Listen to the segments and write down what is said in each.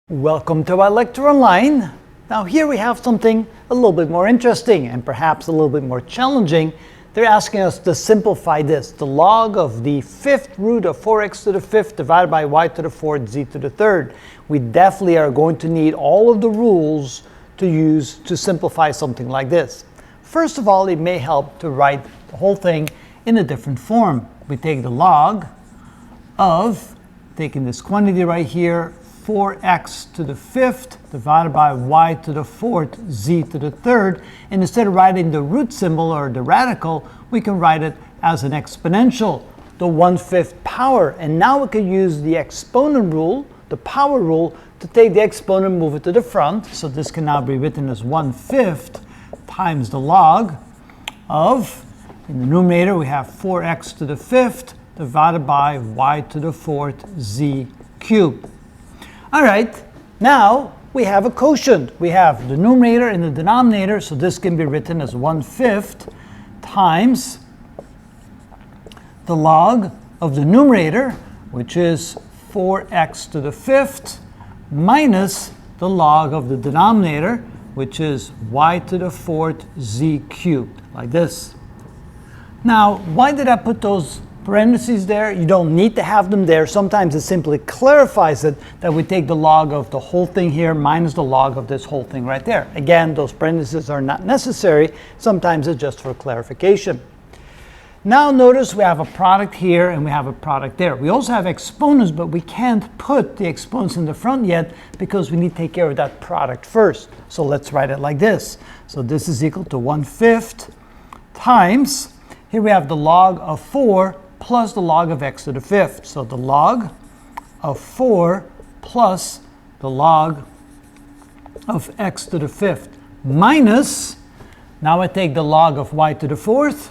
Welcome to our lecture online. Now here we have something a little bit more interesting and perhaps a little bit more challenging. They're asking us to simplify this. The log of the fifth root of 4x to the fifth divided by y to the fourth z to the third. We definitely are going to need all of the rules to use to simplify something like this. First of all, it may help to write the whole thing in a different form. We take the log of, taking this quantity right here, 4x to the fifth divided by y to the fourth z to the third. And instead of writing the root symbol or the radical, we can write it as an exponential, the 1/5 power. And now we can use the exponent rule, the power rule, to take the exponent and move it to the front. So this can now be written as 1/5 times the log of, in the numerator we have 4x to the fifth divided by y to the fourth z cubed. All right, now we have a quotient. We have the numerator and the denominator, so this can be written as 1/5 times the log of the numerator, which is 4x to the fifth, minus the log of the denominator, which is y to the fourth z cubed, like this. Now, why did I put those parentheses there? You don't need to have them there. Sometimes it simply clarifies it that we take the log of the whole thing here minus the log of this whole thing right there. Again, those parentheses are not necessary. Sometimes it's just for clarification. Now notice we have a product here and we have a product there. We also have exponents, but we can't put the exponents in the front yet because we need to take care of that product first. So let's write it like this. So this is equal to 1/5 times, here we have the log of 4 plus the log of x to the fifth. So the log of 4 plus the log of x to the fifth minus, now I take the log of y to the fourth,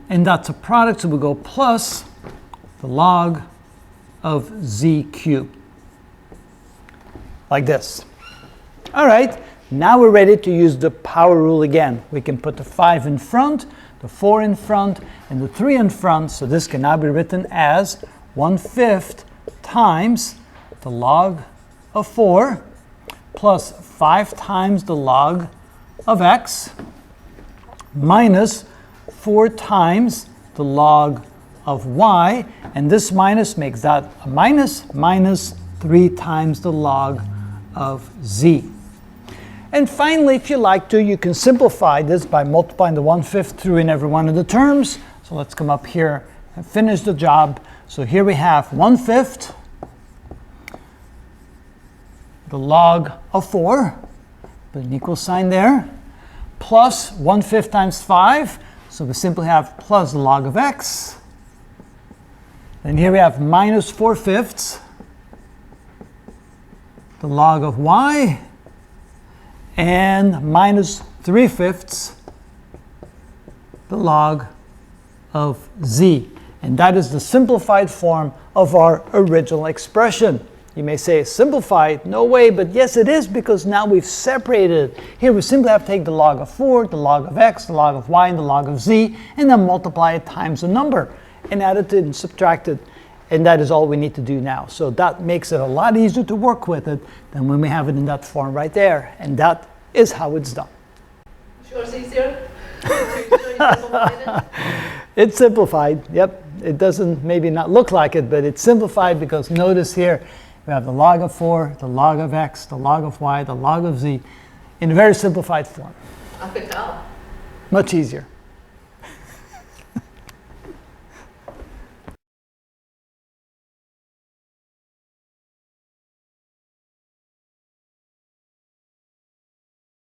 and that's a product, so we go plus the log of z cubed, like this. All right, now we're ready to use the power rule again. We can put the 5 in front, the 4 in front, and the 3 in front, so this can now be written as 1/5 times the log of 4 plus 5 times the log of x minus 4 times the log of y, and this minus makes that a minus, minus 3 times the log of z. And finally, if you like to, you can simplify this by multiplying the 1/5 through in every one of the terms. So let's come up here and finish the job. So here we have 1/5, the log of 4, put an equal sign there, plus 1/5 times 5. So we simply have plus the log of x. Then here we have minus 4/5, the log of y, and minus 3/5, the log of z. And that is the simplified form of our original expression. You may say, simplified? No way, but yes it is, because now we've separated. Here we simply have to take the log of 4, the log of x, the log of y, and the log of z, and then multiply it times a number, and add it and subtract it. And that is all we need to do now. So that makes it a lot easier to work with it than when we have it in that form right there. And that is how it's done. Sure it's easier? It's simplified, yep. It doesn't maybe not look like it, but it's simplified because notice here, we have the log of 4, the log of x, the log of y, the log of z, in a very simplified form. I could tell. Much easier.